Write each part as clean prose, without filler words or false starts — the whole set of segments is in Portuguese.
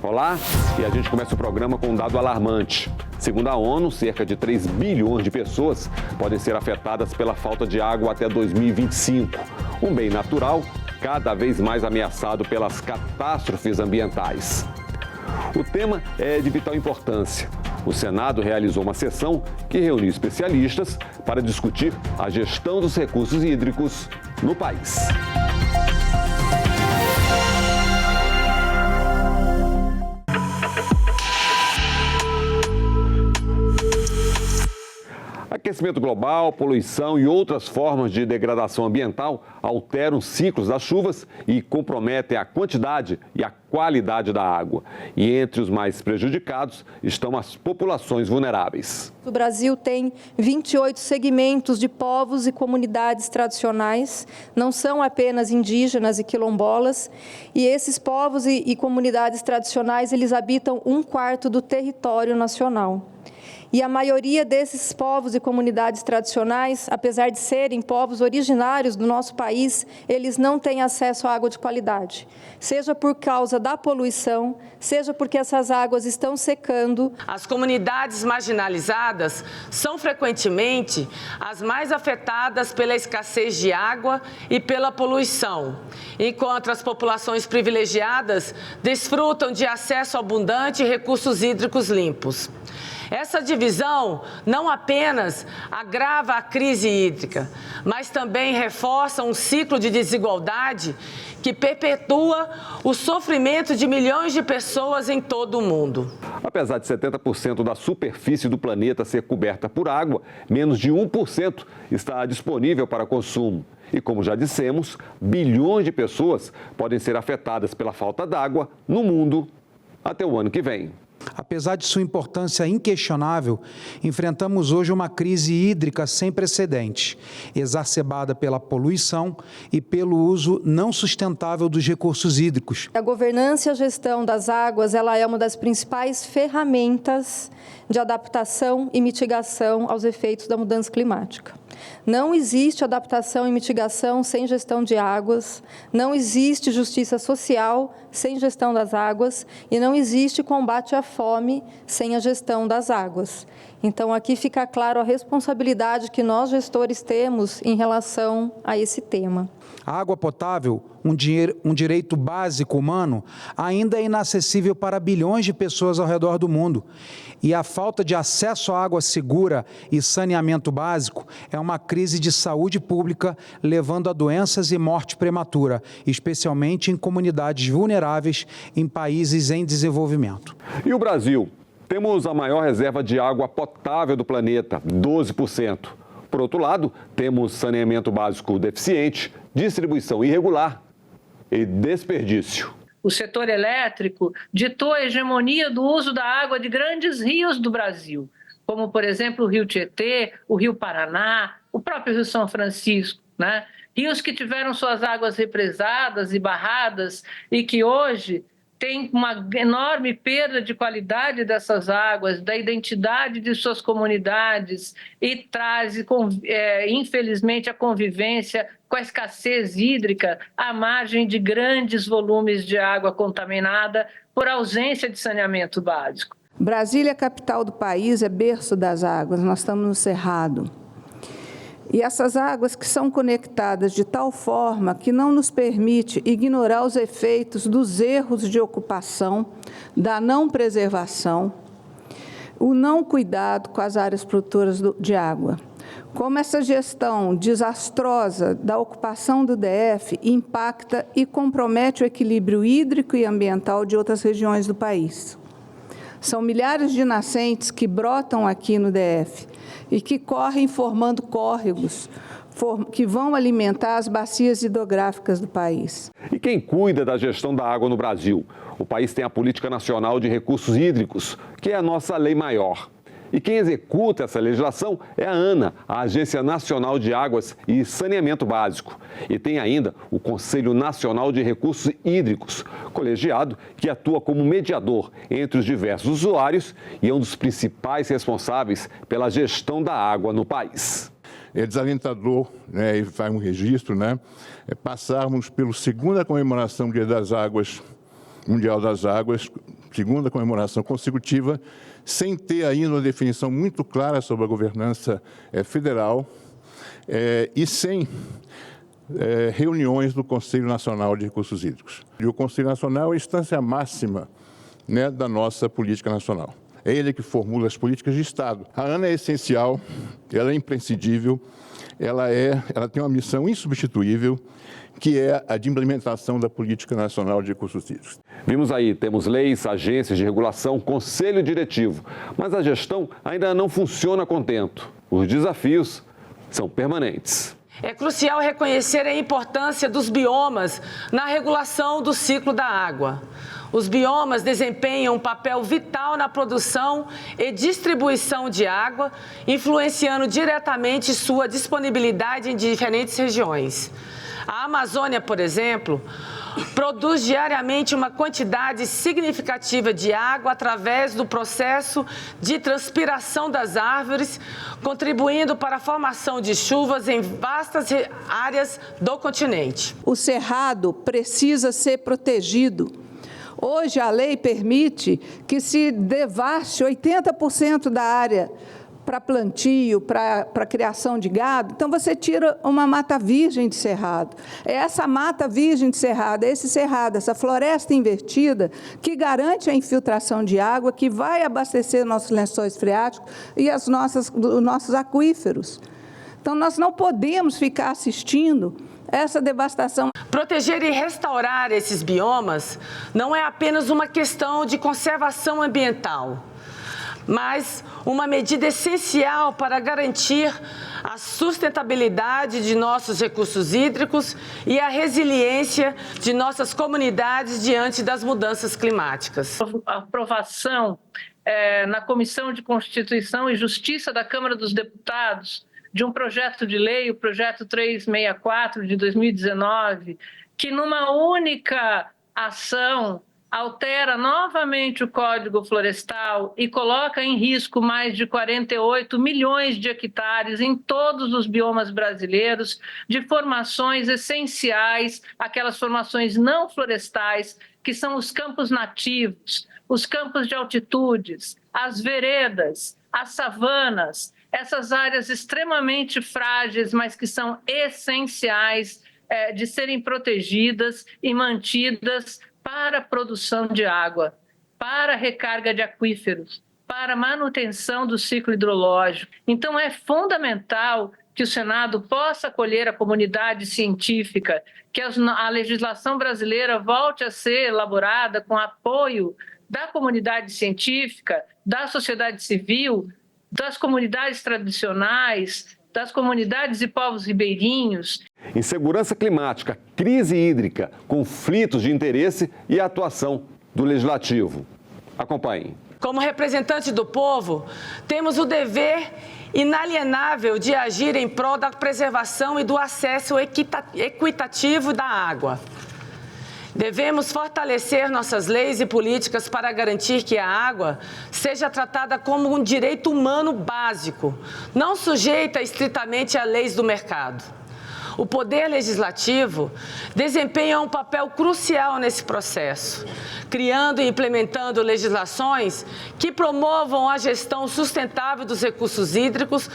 Olá, e a gente começa o programa com um dado alarmante. Segundo a ONU, cerca de 3 bilhões de pessoas podem ser afetadas pela falta de água até 2025. Um bem natural cada vez mais ameaçado pelas catástrofes ambientais. O tema é de vital importância. O Senado realizou uma sessão que reuniu especialistas para discutir a gestão dos recursos hídricos no país. Aquecimento global, poluição e outras formas de degradação ambiental alteram os ciclos das chuvas e comprometem a quantidade e a qualidade da água. E entre os mais prejudicados estão as populações vulneráveis. O Brasil tem 28 segmentos de povos e comunidades tradicionais, não são apenas indígenas e quilombolas, e esses povos e comunidades tradicionais, eles habitam 1/4 do território nacional. E a maioria desses povos e comunidades tradicionais, apesar de serem povos originários do nosso país, eles não têm acesso à água de qualidade, seja por causa da poluição, seja porque essas águas estão secando. As comunidades marginalizadas são frequentemente as mais afetadas pela escassez de água e pela poluição, enquanto as populações privilegiadas desfrutam de acesso abundante e recursos hídricos limpos. Essa divisão não apenas agrava a crise hídrica, mas também reforça um ciclo de desigualdade que perpetua o sofrimento de milhões de pessoas em todo o mundo. Apesar de 70% da superfície do planeta ser coberta por água, menos de 1% está disponível para consumo. E como já dissemos, bilhões de pessoas podem ser afetadas pela falta d'água no mundo até o ano que vem. Apesar de sua importância inquestionável, enfrentamos hoje uma crise hídrica sem precedentes, exacerbada pela poluição e pelo uso não sustentável dos recursos hídricos. A governança e a gestão das águas, ela é uma das principais ferramentas de adaptação e mitigação aos efeitos da mudança climática. Não existe adaptação e mitigação sem gestão de águas, não existe justiça social sem gestão das águas e não existe combate à fome sem a gestão das águas. Então, aqui fica claro a responsabilidade que nós, gestores, temos em relação a esse tema. A água potável, um direito básico humano, ainda é inacessível para bilhões de pessoas ao redor do mundo. E a falta de acesso à água segura e saneamento básico é uma crise de saúde pública, levando a doenças e morte prematura, especialmente em comunidades vulneráveis em países em desenvolvimento. E o Brasil? Temos a maior reserva de água potável do planeta, 12%. Por outro lado, temos saneamento básico deficiente, distribuição irregular e desperdício. O setor elétrico ditou a hegemonia do uso da água de grandes rios do Brasil, como, por exemplo, o Rio Tietê, o Rio Paraná, o próprio Rio São Francisco, né? Rios que tiveram suas águas represadas e barradas e que hoje tem uma enorme perda de qualidade dessas águas, da identidade de suas comunidades e traz, infelizmente, a convivência com a escassez hídrica à margem de grandes volumes de água contaminada por ausência de saneamento básico. Brasília, capital do país, é berço das águas, nós estamos no Cerrado. E essas águas que são conectadas de tal forma que não nos permite ignorar os efeitos dos erros de ocupação, da não preservação, o não cuidado com as áreas produtoras de água. Como essa gestão desastrosa da ocupação do DF impacta e compromete o equilíbrio hídrico e ambiental de outras regiões do país. São milhares de nascentes que brotam aqui no DF e que correm formando córregos que vão alimentar as bacias hidrográficas do país. E quem cuida da gestão da água no Brasil? O país tem a Política Nacional de Recursos Hídricos, que é a nossa lei maior. E quem executa essa legislação é a ANA, a Agência Nacional de Águas e Saneamento Básico. E tem ainda o Conselho Nacional de Recursos Hídricos, colegiado que atua como mediador entre os diversos usuários e é um dos principais responsáveis pela gestão da água no país. É desalentador, né, e faz um registro, né, passarmos pela segunda comemoração do Dia das Águas, Mundial das Águas, segunda comemoração consecutiva, sem ter ainda uma definição muito clara sobre a governança federal e sem reuniões do Conselho Nacional de Recursos Hídricos. E o Conselho Nacional é a instância máxima, né, da nossa política nacional. É ele que formula as políticas de Estado. A ANA é essencial, ela é imprescindível, ela tem uma missão insubstituível, que é a de implementação da Política Nacional de Recursos Hídricos. Vimos aí, temos leis, agências de regulação, conselho diretivo, mas a gestão ainda não funciona a contento. Os desafios são permanentes. É crucial reconhecer a importância dos biomas na regulação do ciclo da água. Os biomas desempenham um papel vital na produção e distribuição de água, influenciando diretamente sua disponibilidade em diferentes regiões. A Amazônia, por exemplo, produz diariamente uma quantidade significativa de água através do processo de transpiração das árvores, contribuindo para a formação de chuvas em vastas áreas do continente. O cerrado precisa ser protegido. Hoje, a lei permite que se devaste 80% da área para plantio, para criação de gado. Então, você tira uma mata virgem de cerrado. É essa mata virgem de cerrado, esse cerrado, essa floresta invertida, que garante a infiltração de água, que vai abastecer nossos lençóis freáticos e os nossos aquíferos. Então, nós não podemos ficar assistindo essa devastação. Proteger e restaurar esses biomas não é apenas uma questão de conservação ambiental, mas uma medida essencial para garantir a sustentabilidade de nossos recursos hídricos e a resiliência de nossas comunidades diante das mudanças climáticas. A aprovação na Comissão de Constituição e Justiça da Câmara dos Deputados de um projeto de lei, o projeto 364 de 2019, que numa única ação altera novamente o Código Florestal e coloca em risco mais de 48 milhões de hectares em todos os biomas brasileiros, de formações essenciais, aquelas formações não florestais, que são os campos nativos, os campos de altitudes, as veredas, as savanas, essas áreas extremamente frágeis, mas que são essenciais de serem protegidas e mantidas para a produção de água, para a recarga de aquíferos, para a manutenção do ciclo hidrológico. Então, é fundamental que o Senado possa acolher a comunidade científica, que a legislação brasileira volte a ser elaborada com apoio da comunidade científica, da sociedade civil, das comunidades tradicionais, das comunidades e povos ribeirinhos. Insegurança climática, crise hídrica, conflitos de interesse e a atuação do Legislativo. Acompanhe. Como representante do povo, temos o dever inalienável de agir em prol da preservação e do acesso equitativo da água. Devemos fortalecer nossas leis e políticas para garantir que a água seja tratada como um direito humano básico, não sujeita estritamente a leis do mercado. O Poder Legislativo desempenha um papel crucial nesse processo, criando e implementando legislações que promovam a gestão sustentável dos recursos hídricos,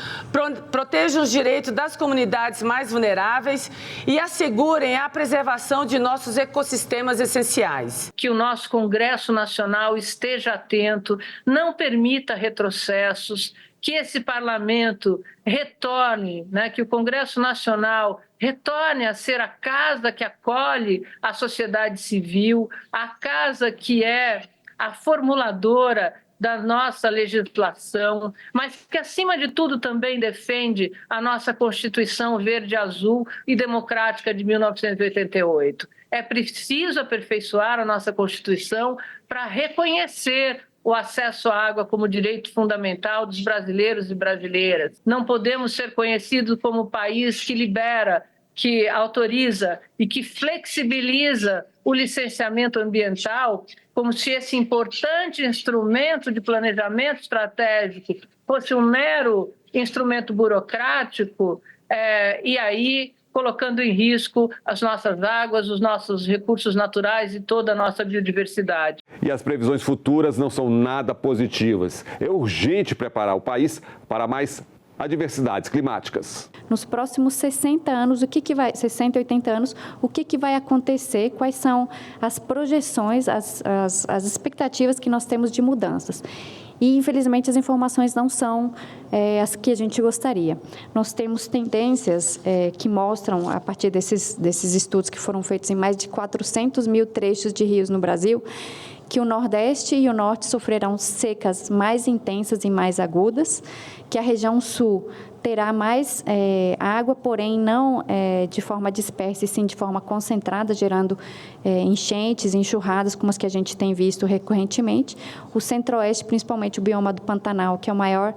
protejam os direitos das comunidades mais vulneráveis e assegurem a preservação de nossos ecossistemas essenciais. Que o nosso Congresso Nacional esteja atento, não permita retrocessos, que esse parlamento retorne, que o Congresso Nacional retorne a ser a casa que acolhe a sociedade civil, a casa que é a formuladora da nossa legislação, mas que, acima de tudo, também defende a nossa Constituição Verde, Azul e Democrática de 1988. É preciso aperfeiçoar a nossa Constituição para reconhecer o acesso à água como direito fundamental dos brasileiros e brasileiras. Não podemos ser conhecidos como o país que libera, que autoriza e que flexibiliza o licenciamento ambiental, como se esse importante instrumento de planejamento estratégico fosse um mero instrumento burocrático, e aí colocando em risco as nossas águas, os nossos recursos naturais e toda a nossa biodiversidade. E as previsões futuras não são nada positivas. É urgente preparar o país para mais adversidades climáticas. Nos próximos 60 anos, 60, 80 anos, o que vai acontecer? Quais são as projeções, as expectativas que nós temos de mudanças? E, infelizmente, as informações não são as que a gente gostaria. Nós temos tendências que mostram, a partir desses estudos que foram feitos em mais de 400 mil trechos de rios no Brasil, que o Nordeste e o Norte sofrerão secas mais intensas e mais agudas, que a região Sul terá mais água, porém não de forma dispersa, e sim de forma concentrada, gerando enchentes, enxurradas, como as que a gente tem visto recorrentemente. O Centro-Oeste, principalmente o bioma do Pantanal, que é a maior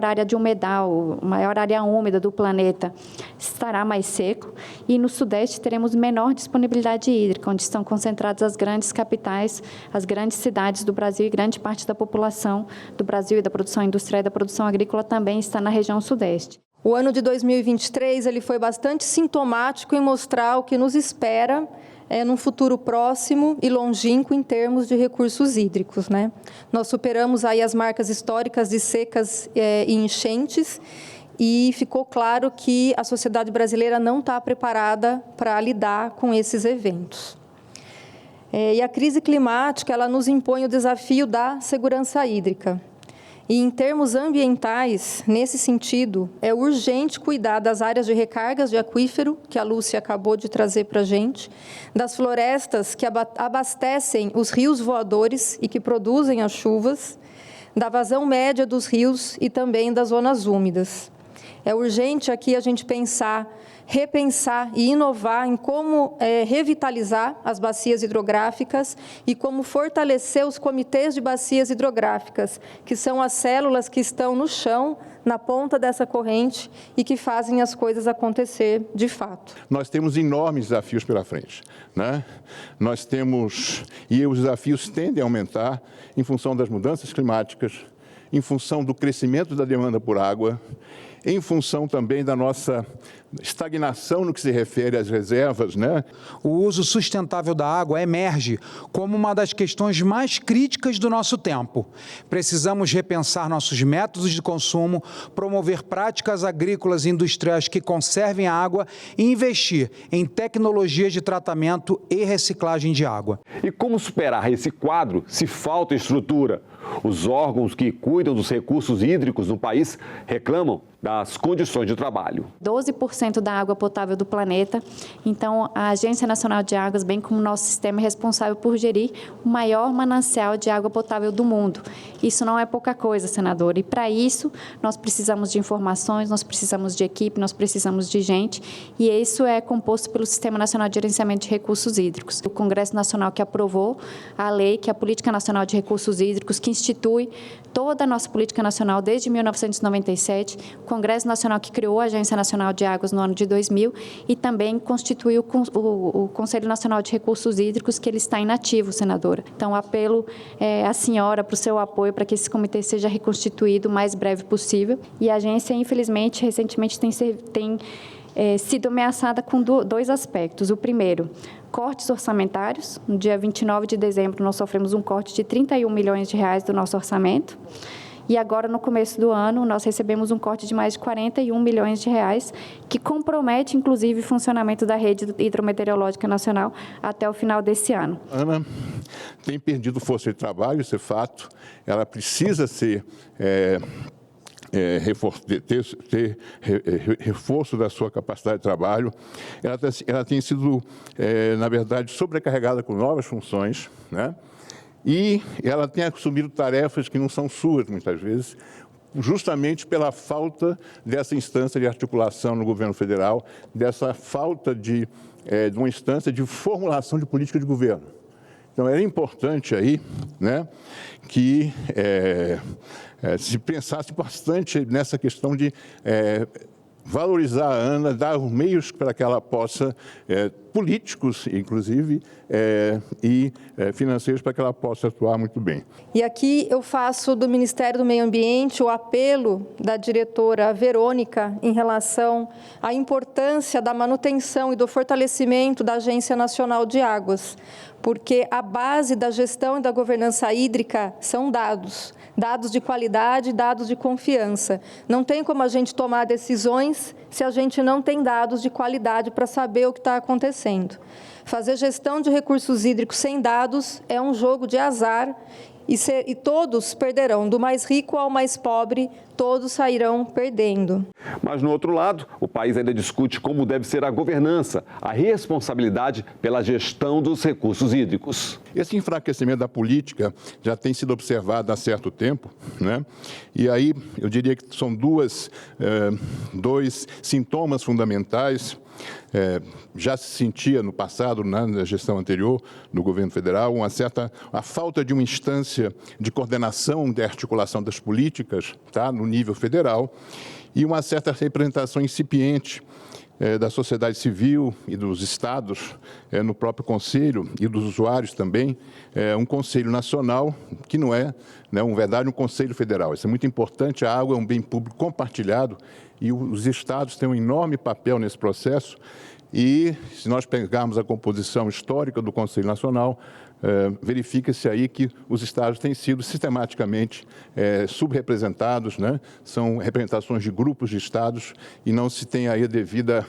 área de umedal, a maior área úmida do planeta, estará mais seco. E no Sudeste teremos menor disponibilidade hídrica, onde estão concentradas as grandes capitais, as grandes cidades do Brasil, e grande parte da população do Brasil e da produção industrial e da produção agrícola também está na região Sudeste. O ano de 2023 ele foi bastante sintomático em mostrar o que nos espera num futuro próximo e longínquo em termos de recursos hídricos, né? Nós superamos aí as marcas históricas de secas e enchentes, e ficou claro que a sociedade brasileira não está preparada para lidar com esses eventos. E a crise climática, ela nos impõe o desafio da segurança hídrica. E, em termos ambientais, nesse sentido, é urgente cuidar das áreas de recargas de aquífero, que a Lúcia acabou de trazer para a gente, das florestas que abastecem os rios voadores e que produzem as chuvas, da vazão média dos rios e também das zonas úmidas. É urgente aqui a gente repensar e inovar em como revitalizar as bacias hidrográficas e como fortalecer os comitês de bacias hidrográficas, que são as células que estão no chão, na ponta dessa corrente e que fazem as coisas acontecer de fato. Nós temos enormes desafios pela frente, né? E os desafios tendem a aumentar em função das mudanças climáticas, em função do crescimento da demanda por água, em função também da nossa estagnação no que se refere às reservas, né? O uso sustentável da água emerge como uma das questões mais críticas do nosso tempo. Precisamos repensar nossos métodos de consumo, promover práticas agrícolas e industriais que conservem a água e investir em tecnologias de tratamento e reciclagem de água. E como superar esse quadro se falta estrutura? Os órgãos que cuidam dos recursos hídricos no país reclamam das condições de trabalho. 12% da água potável do planeta, então a Agência Nacional de Águas, bem como o nosso sistema, é responsável por gerir o maior manancial de água potável do mundo. Isso não é pouca coisa, senadora, e para isso nós precisamos de informações, nós precisamos de equipe, nós precisamos de gente, e isso é composto pelo Sistema Nacional de Gerenciamento de Recursos Hídricos. O Congresso Nacional que aprovou a lei, que é a Política Nacional de Recursos Hídricos, que institui toda a nossa política nacional desde 1997, o Congresso Nacional que criou a Agência Nacional de Águas no ano de 2000 e também constituiu o Conselho Nacional de Recursos Hídricos, que ele está inativo, senadora. Então, apelo à senhora para o seu apoio para que esse comitê seja reconstituído o mais breve possível. E a agência, infelizmente, recentemente tem sido ameaçada com dois aspectos. O primeiro, cortes orçamentários. No dia 29 de dezembro, nós sofremos um corte de 31 milhões de reais do nosso orçamento. E agora, no começo do ano, nós recebemos um corte de mais de 41 milhões de reais, que compromete, inclusive, o funcionamento da rede hidrometeorológica nacional até o final desse ano. Ana tem perdido força de trabalho, isso é fato. Ela precisa ter reforço da sua capacidade de trabalho. Ela tem sido, na verdade, sobrecarregada com novas funções, né? E ela tem assumido tarefas que não são suas, muitas vezes, justamente pela falta dessa instância de articulação no governo federal, dessa falta de uma instância de formulação de política de governo. Então, é importante aí, né, que se pensasse bastante nessa questão de valorizar a Ana, dar os meios para que ela possa políticos, inclusive, e financeiros para que ela possa atuar muito bem. E aqui eu faço do Ministério do Meio Ambiente o apelo da diretora Verônica em relação à importância da manutenção e do fortalecimento da Agência Nacional de Águas, porque a base da gestão e da governança hídrica são dados de qualidade, dados de confiança. Não tem como a gente tomar decisões se a gente não tem dados de qualidade para saber o que está acontecendo. Fazer gestão de recursos hídricos sem dados é um jogo de azar e todos perderão, do mais rico ao mais pobre, todos sairão perdendo. Mas, no outro lado, o país ainda discute como deve ser a governança, a responsabilidade pela gestão dos recursos hídricos. Esse enfraquecimento da política já tem sido observado há certo tempo, né? E aí eu diria que são dois sintomas fundamentais. Já se sentia no passado, na gestão anterior do governo federal, a falta de uma instância de coordenação, de articulação das políticas, tá, no nível federal, e uma certa representação incipiente da sociedade civil e dos estados no próprio conselho e dos usuários também, um conselho nacional que não é, um verdadeiro conselho federal. Isso é muito importante, a água é um bem público compartilhado e os estados têm um enorme papel nesse processo e, se nós pegarmos a composição histórica do Conselho Nacional, verifica-se aí que os estados têm sido sistematicamente subrepresentados, né? São representações de grupos de estados e não se tem aí devido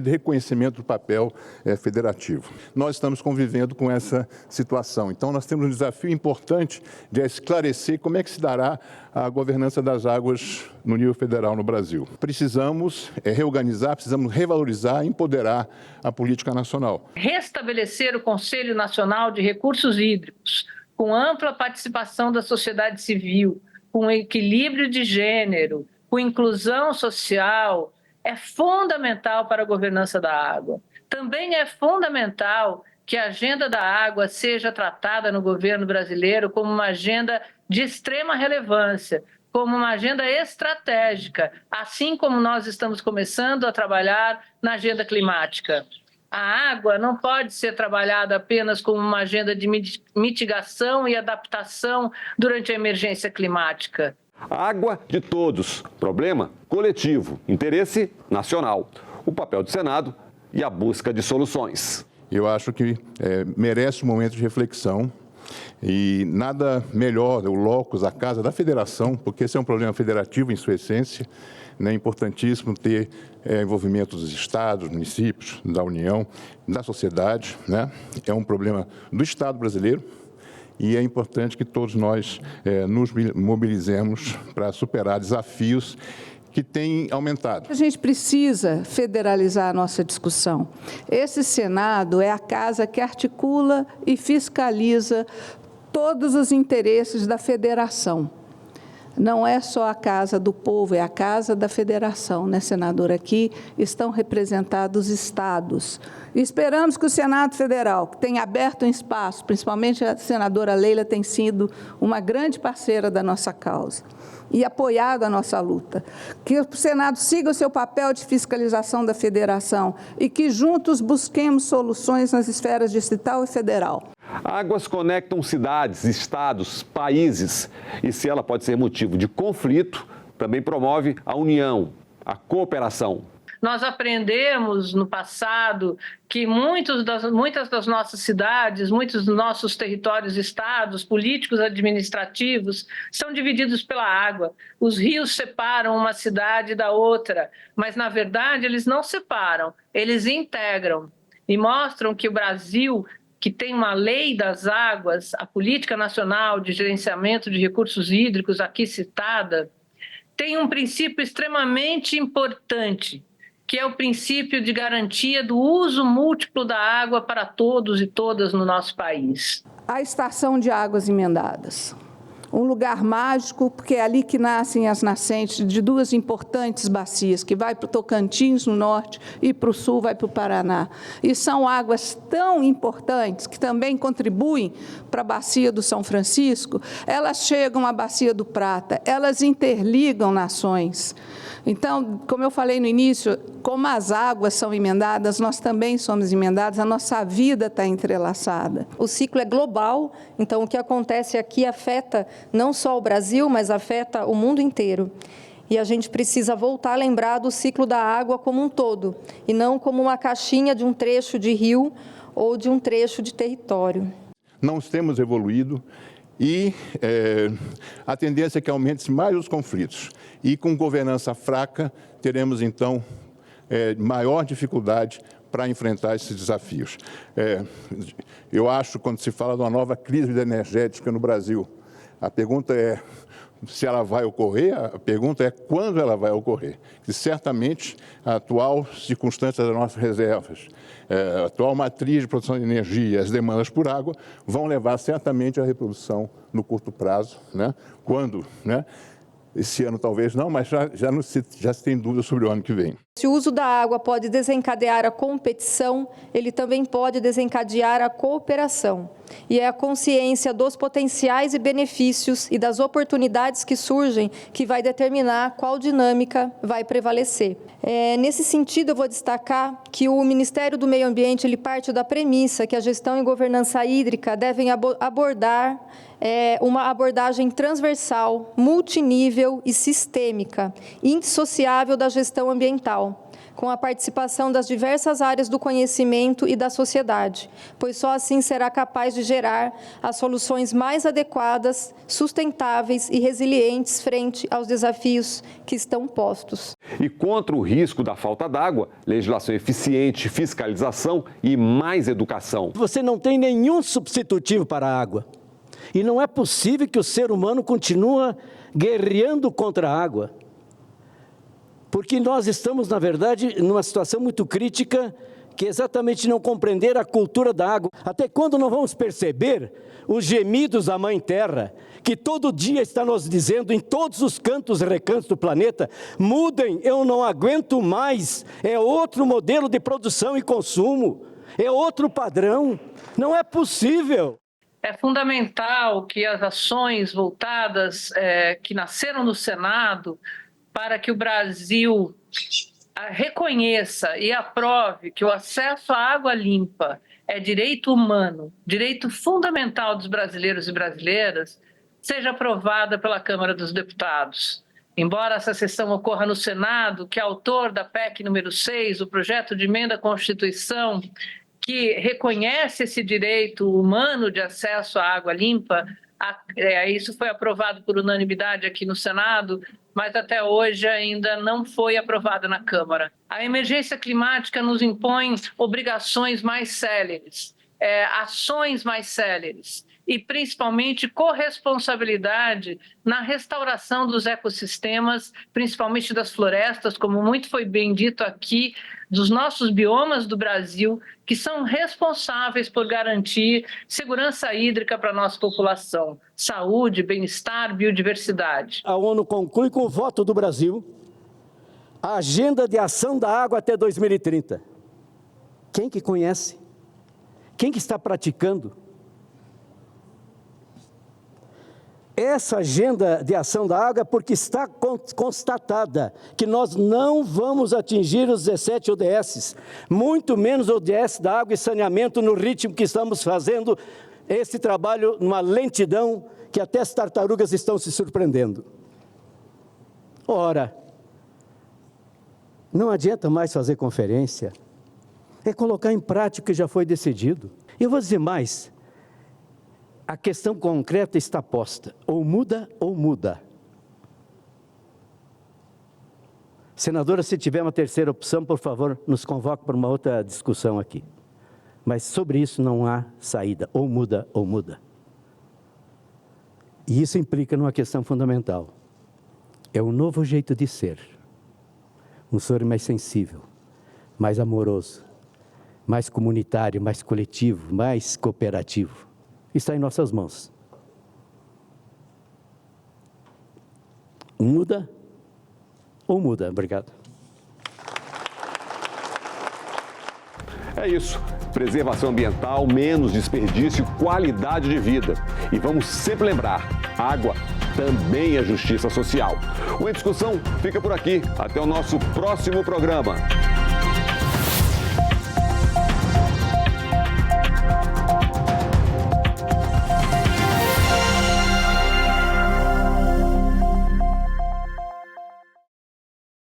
reconhecimento do papel federativo. Nós estamos convivendo com essa situação, então nós temos um desafio importante de esclarecer como é que se dará a governança das águas no nível federal no Brasil. Precisamos reorganizar, precisamos revalorizar e empoderar a política nacional. Restabelecer o Conselho Nacional de Recursos Hídricos, com ampla participação da sociedade civil, com equilíbrio de gênero, com inclusão social, é fundamental para a governança da água. Também é fundamental que a agenda da água seja tratada no governo brasileiro como uma agenda de extrema relevância, como uma agenda estratégica, assim como nós estamos começando a trabalhar na agenda climática. A água não pode ser trabalhada apenas como uma agenda de mitigação e adaptação durante a emergência climática. Água de todos, problema coletivo, interesse nacional, o papel do Senado e a busca de soluções. Eu acho que merece um momento de reflexão e nada melhor, o locus, a casa da federação, porque esse é um problema federativo em sua essência, né? É importantíssimo ter envolvimento dos estados, municípios, da União, da sociedade, né? É um problema do Estado brasileiro e é importante que todos nós nos mobilizemos para superar desafios que têm aumentado. A gente precisa federalizar a nossa discussão. Esse Senado é a casa que articula e fiscaliza todos os interesses da federação. Não é só a casa do povo, é a casa da federação, né, senador? Aqui estão representados estados. E esperamos que o Senado Federal, que tem aberto um espaço, principalmente a senadora Leila tem sido uma grande parceira da nossa causa e apoiado a nossa luta, que o Senado siga o seu papel de fiscalização da federação e que juntos busquemos soluções nas esferas distrital e federal. Águas conectam cidades, estados, países e se ela pode ser motivo de conflito, também promove a união, a cooperação. Nós aprendemos no passado que muitas das nossas cidades, muitos dos nossos territórios, estados, políticos, administrativos, são divididos pela água. Os rios separam uma cidade da outra, mas, na verdade, eles não separam, eles integram e mostram que o Brasil, que tem uma lei das águas, a Política Nacional de Gerenciamento de Recursos Hídricos, aqui citada, tem um princípio extremamente importante, que é o princípio de garantia do uso múltiplo da água para todos e todas no nosso país. A estação de águas emendadas. Um lugar mágico, porque é ali que nascem as nascentes de duas importantes bacias, que vai para o Tocantins, no norte, e para o sul, vai para o Paraná. E são águas tão importantes, que também contribuem para a bacia do São Francisco, elas chegam à bacia do Prata, elas interligam nações. Então, como eu falei no início, como as águas são emendadas, nós também somos emendados, a nossa vida está entrelaçada. O ciclo é global, então o que acontece aqui afeta não só o Brasil, mas afeta o mundo inteiro. E a gente precisa voltar a lembrar do ciclo da água como um todo, e não como uma caixinha de um trecho de rio ou de um trecho de território. Não temos evoluído e a tendência é que aumente mais os conflitos. E com governança fraca, teremos, então, maior dificuldade para enfrentar esses desafios. Eu acho, quando se fala de uma nova crise energética no Brasil, a pergunta é se ela vai ocorrer, a pergunta é quando ela vai ocorrer. E certamente a atual circunstância das nossas reservas, a atual matriz de produção de energia, as demandas por água, vão levar certamente à reprodução no curto prazo, né? Quando, né? Esse ano talvez não, mas já se tem dúvida sobre o ano que vem. Se o uso da água pode desencadear a competição, ele também pode desencadear a cooperação. E é a consciência dos potenciais e benefícios e das oportunidades que surgem que vai determinar qual dinâmica vai prevalecer. Nesse sentido, eu vou destacar que o Ministério do Meio Ambiente ele parte da premissa que a gestão e governança hídrica devem abordar uma abordagem transversal, multinível e sistêmica, indissociável da gestão ambiental, com a participação das diversas áreas do conhecimento e da sociedade, pois só assim será capaz de gerar as soluções mais adequadas, sustentáveis e resilientes frente aos desafios que estão postos. E contra o risco da falta d'água, legislação eficiente, fiscalização e mais educação. Você não tem nenhum substitutivo para a água. E não é possível que o ser humano continue guerreando contra a água. Porque nós estamos, na verdade, numa situação muito crítica, que é exatamente não compreender a cultura da água. Até quando não vamos perceber os gemidos da Mãe Terra, que todo dia está nos dizendo em todos os cantos e recantos do planeta, mudem, eu não aguento mais, é outro modelo de produção e consumo, é outro padrão, não é possível. É fundamental que as ações voltadas, que nasceram no Senado, para que o Brasil reconheça e aprove que o acesso à água limpa é direito humano, direito fundamental dos brasileiros e brasileiras, seja aprovada pela Câmara dos Deputados. Embora essa sessão ocorra no Senado, que é autor da PEC número 6, o projeto de emenda à Constituição, que reconhece esse direito humano de acesso à água limpa, isso foi aprovado por unanimidade aqui no Senado, mas até hoje ainda não foi aprovado na Câmara. A emergência climática nos impõe obrigações mais céleres, ações mais céleres e, principalmente, corresponsabilidade na restauração dos ecossistemas, principalmente das florestas, como muito foi bem dito aqui, dos nossos biomas do Brasil, que são responsáveis por garantir segurança hídrica para a nossa população, saúde, bem-estar, biodiversidade. A ONU conclui com o voto do Brasil a Agenda de Ação da Água até 2030. Quem que conhece? Quem que está praticando? Essa agenda de ação da água é porque está constatada que nós não vamos atingir os 17 ODS, muito menos o ODS da água e saneamento no ritmo que estamos fazendo esse trabalho numa lentidão que até as tartarugas estão se surpreendendo. Ora, não adianta mais fazer conferência, é colocar em prática o que já foi decidido. Eu vou dizer mais. A questão concreta está posta, ou muda ou muda. Senadora, se tiver uma terceira opção, por favor, nos convoque para uma outra discussão aqui. Mas sobre isso não há saída, ou muda ou muda. E isso implica numa questão fundamental. É um novo jeito de ser. Um ser mais sensível, mais amoroso, mais comunitário, mais coletivo, mais cooperativo. Está em nossas mãos. Muda ou muda? Obrigado. É isso. Preservação ambiental, menos desperdício, qualidade de vida. E vamos sempre lembrar, água também a justiça social. O Em Discussão fica por aqui. Até o nosso próximo programa.